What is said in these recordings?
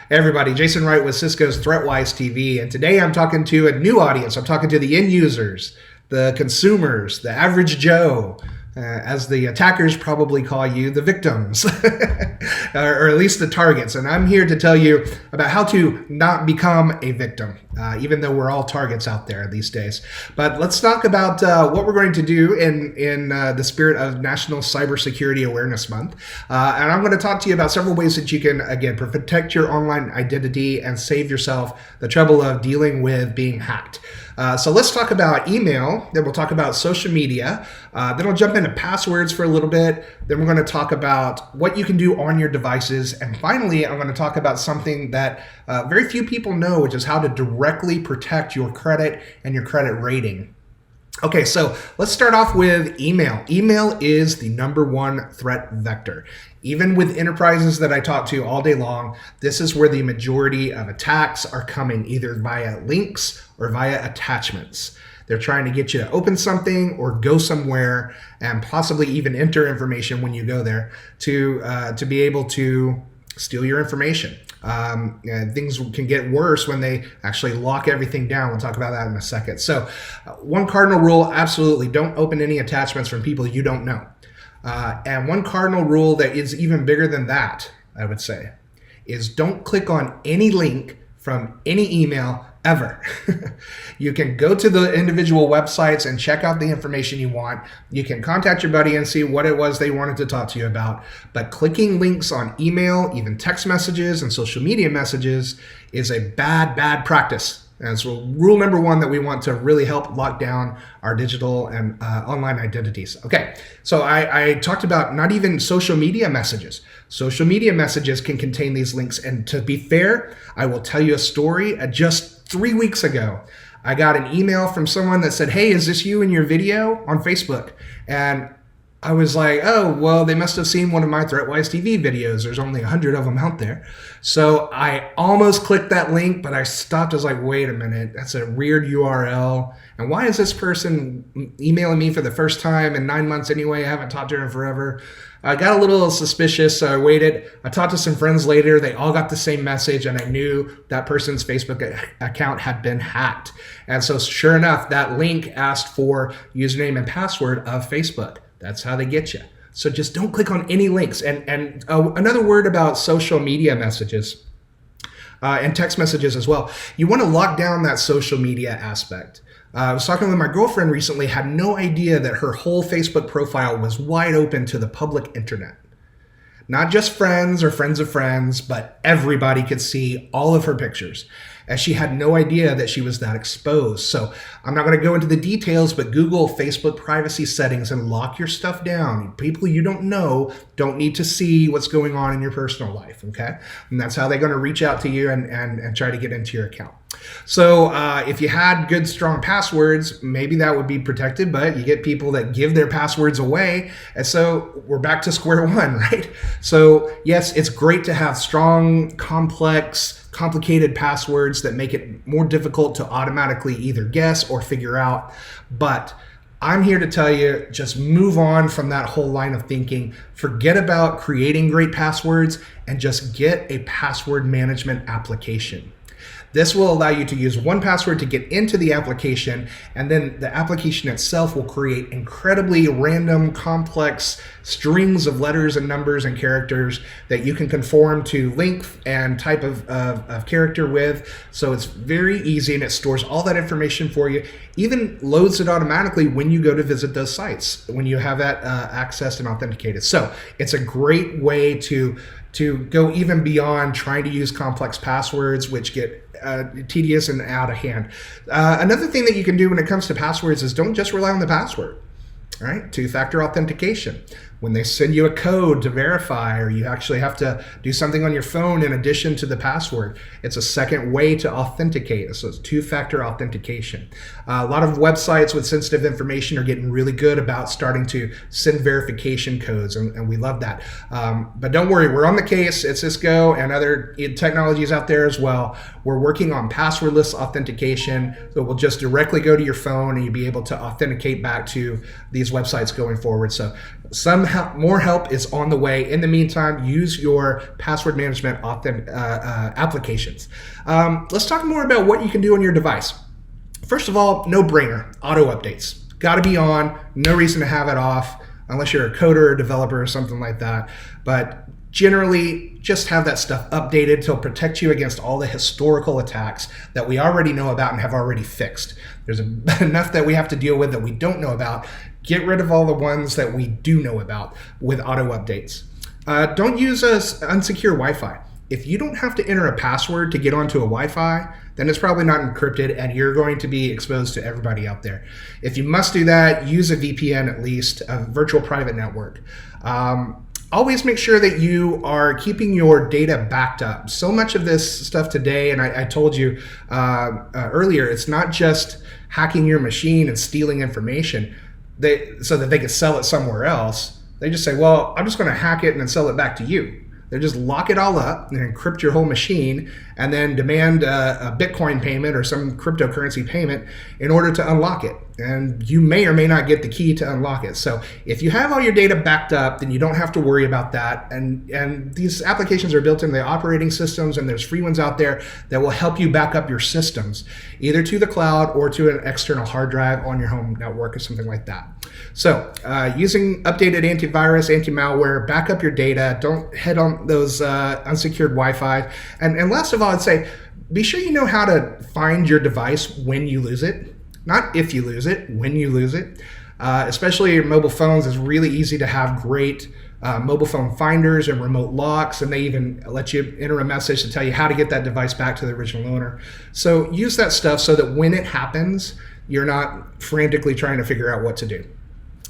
Hey everybody, Jason Wright with Cisco's ThreatWise TV, and today I'm talking to a new audience. I'm talking to the end users, the consumers, the average Joe, as the attackers probably call you, the victims, or at least the targets. And I'm here to tell you about how to not become a victim, even though we're all targets out there these days. But let's talk about what we're going to do in the spirit of National Cybersecurity Awareness Month. And I'm going to talk to you about several ways that you can, again, protect your online identity and save yourself the trouble of dealing with being hacked. So let's talk about email, then we'll talk about social media, then I'll jump into passwords for a little bit, then we're going to talk about what you can do on your devices, and finally I'm going to talk about something that very few people know, which is how to directly protect your credit and your credit rating. Okay, so let's start off with email. Email is the #1 threat vector. Even with enterprises that I talk to all day long, this is where the majority of attacks are coming, either via links or via attachments. They're trying to get you to open something or go somewhere and possibly even enter information when you go there to be able to steal your information. Things can get worse when they actually lock everything down. We'll talk about that in a second. So one cardinal rule, absolutely don't open any attachments from people you don't know. And one cardinal rule that is even bigger than that, I would say, is don't click on any link from any email ever. You can go to the individual websites and check out the information you want. You can contact your buddy and see what it was they wanted to talk to you about. But clicking links on email, even text messages and social media messages is a bad practice. And so rule #1 that we want to really help lock down our digital and online identities. Okay, so I talked about not even social media messages. Social media messages can contain these links. And to be fair, I will tell you a story. Just 3 weeks ago, I got an email from someone that said, "Hey, is this you in your video on Facebook?" And I was like, oh, well, they must have seen one of my ThreatWise TV videos. There's only 100 of them out there. So I almost clicked that link, but I stopped. I was like, wait a minute, that's a weird URL. And why is this person emailing me for the first time in 9 months anyway? I haven't talked to her in forever. I got a little suspicious, so I waited. I talked to some friends later. They all got the same message, and I knew that person's Facebook account had been hacked. And so sure enough, that link asked for username and password of Facebook. That's how they get you. So just don't click on any links. And another word about social media messages and text messages as well. You want to lock down that social media aspect. I was talking with my girlfriend recently, had no idea that her whole Facebook profile was wide open to the public internet. Not just friends or friends of friends, but everybody could see all of her pictures. And she had no idea that she was that exposed. So I'm not going to go into the details, but Google Facebook privacy settings and lock your stuff down. People you don't know don't need to see what's going on in your personal life, okay? And that's how they're going to reach out to you and try to get into your account. So if you had good, strong passwords, maybe that would be protected, but you get people that give their passwords away. And so we're back to square one, right? So yes, it's great to have strong, complex, complicated passwords that make it more difficult to automatically either guess or figure out. But I'm here to tell you, just move on from that whole line of thinking. Forget about creating great passwords and just get a password management application. This will allow you to use one password to get into the application, and then the application itself will create incredibly random, complex strings of letters and numbers and characters that you can conform to length and type of character with. So it's very easy, and it stores all that information for you, even loads it automatically when you go to visit those sites, when you have that accessed and authenticated. So it's a great way to go even beyond trying to use complex passwords, which get tedious and out of hand. Another thing that you can do when it comes to passwords is don't just rely on the password. All right, two-factor authentication. When they send you a code to verify, or you actually have to do something on your phone in addition to the password, it's a second way to authenticate. So it's two-factor authentication. A lot of websites with sensitive information are getting really good about starting to send verification codes, and we love that. But don't worry, we're on the case at Cisco and other technologies out there as well. We're working on passwordless authentication, so we'll just directly go to your phone and you'll be able to authenticate back to these websites going forward. So some more help is on the way. In the meantime, use your password management applications. Let's talk more about what you can do on your device. First of all, no brainer, auto updates. Got to be on, no reason to have it off unless you're a coder or developer or something like that. But generally, just have that stuff updated to protect you against all the historical attacks that we already know about and have already fixed. There's enough that we have to deal with that we don't know about. Get rid of all the ones that we do know about with auto updates. Don't use unsecure Wi-Fi. If you don't have to enter a password to get onto a Wi-Fi, then it's probably not encrypted and you're going to be exposed to everybody out there. If you must do that, use a VPN at least, a virtual private network. Always make sure that you are keeping your data backed up. So much of this stuff today, and I told you earlier, it's not just hacking your machine and stealing information so that they can sell it somewhere else. They just say, well, I'm just going to hack it and then sell it back to you. They just lock it all up and encrypt your whole machine and then demand a Bitcoin payment or some cryptocurrency payment in order to unlock it. And you may or may not get the key to unlock it. So if you have all your data backed up, then you don't have to worry about that. And these applications are built into the operating systems, and there's free ones out there that will help you back up your systems, either to the cloud or to an external hard drive on your home network or something like that. So using updated antivirus, anti-malware, back up your data. Don't head on those unsecured Wi-Fi. And last of all, I'd say, be sure you know how to find your device when you lose it. Not if you lose it, when you lose it. Especially your mobile phones, it's really easy to have great mobile phone finders and remote locks, and they even let you enter a message to tell you how to get that device back to the original owner. So use that stuff so that when it happens, you're not frantically trying to figure out what to do.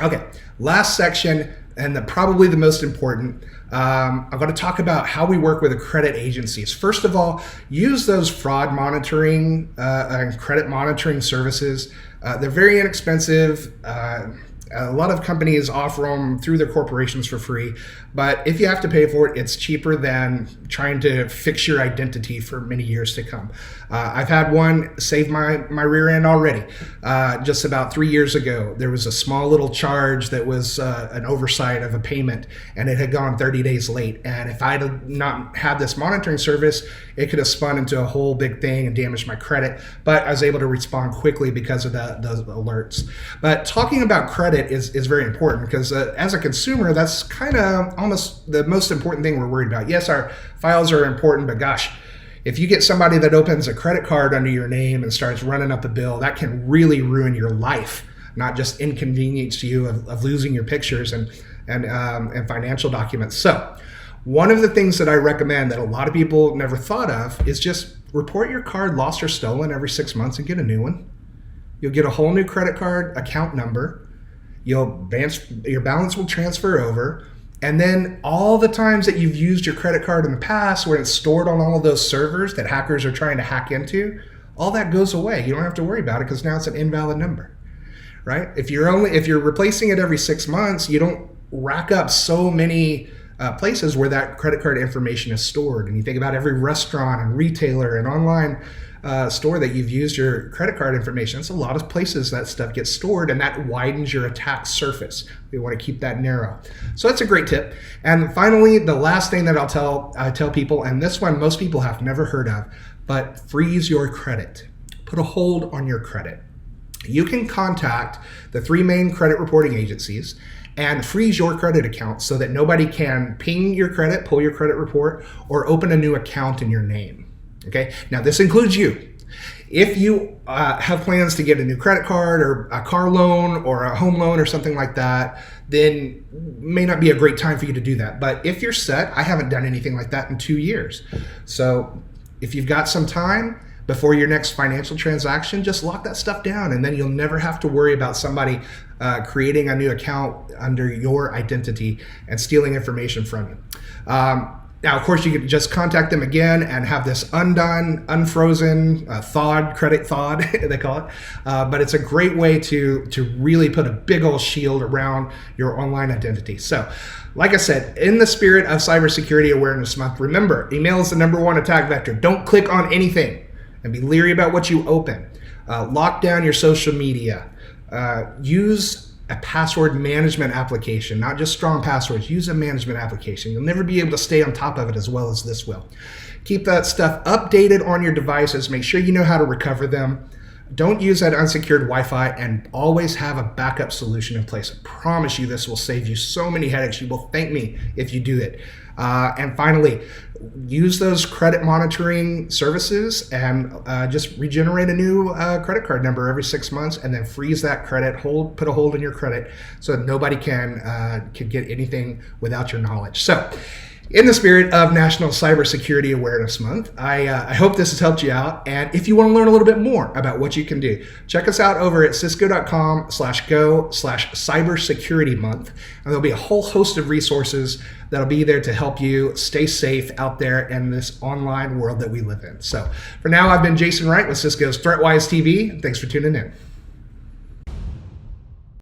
Okay, last section, and probably the most important. I'm going to talk about how we work with the credit agencies. First of all, use those fraud monitoring and credit monitoring services. They're very inexpensive. A lot of companies offer them through their corporations for free, but if you have to pay for it, it's cheaper than trying to fix your identity for many years to come. I've had one save my rear end already. Just about 3 years ago, there was a small little charge that was an oversight of a payment, and it had gone 30 days late. And if I had not had this monitoring service, it could have spun into a whole big thing and damaged my credit. But I was able to respond quickly because of those alerts. But talking about credit is very important, because as a consumer, that's kind of almost the most important thing we're worried about. Yes, our files are important, but gosh, if you get somebody that opens a credit card under your name and starts running up a bill, that can really ruin your life, not just inconvenience you of losing your pictures and financial documents. So one of the things that I recommend that a lot of people never thought of is just report your card lost or stolen every 6 months and get a new one. You'll get a whole new credit card account number. Your balance will transfer over. And then all the times that you've used your credit card in the past, where it's stored on all of those servers that hackers are trying to hack into, all that goes away. You don't have to worry about it because now it's an invalid number, right? If you're replacing it every 6 months, you don't rack up so many places where that credit card information is stored. And you think about every restaurant and retailer and online store that you've used your credit card information. It's a lot of places that stuff gets stored, and that widens your attack surface. We want to keep that narrow. So that's a great tip. And finally, the last thing that I tell people, and this one most people have never heard of, but freeze your credit. Put a hold on your credit. You can contact the 3 main credit reporting agencies and freeze your credit account so that nobody can ping your credit, pull your credit report, or open a new account in your name. Okay, now this includes you. If you have plans to get a new credit card or a car loan or a home loan or something like that, then may not be a great time for you to do that. But if you're set, I haven't done anything like that in 2 years. So if you've got some time before your next financial transaction, just lock that stuff down, and then you'll never have to worry about somebody creating a new account under your identity and stealing information from you. Now, of course, you could just contact them again and have this undone, unfrozen, credit thawed, they call it. But it's a great way to really put a big old shield around your online identity. So, like I said, in the spirit of Cybersecurity Awareness Month, remember, email is the #1 attack vector. Don't click on anything and be leery about what you open. Lock down your social media. Use a password management application, not just strong passwords. Use a management application. You'll never be able to stay on top of it as well as this will. Keep that stuff updated on your devices. Make sure you know how to recover them. Don't use that unsecured Wi-Fi, and always have a backup solution in place. I promise you this will save you so many headaches. You will thank me if you do it. And finally, use those credit monitoring services and just regenerate a new credit card number every 6 months, and then freeze that credit, put a hold on your credit so that nobody can get anything without your knowledge. So, in the spirit of National Cybersecurity Awareness Month, I hope this has helped you out. And if you want to learn a little bit more about what you can do, check us out over at cisco.com/go/cybersecurity month. And there'll be a whole host of resources that'll be there to help you stay safe out there in this online world that we live in. So for now, I've been Jason Wright with Cisco's ThreatWise TV. Thanks for tuning in.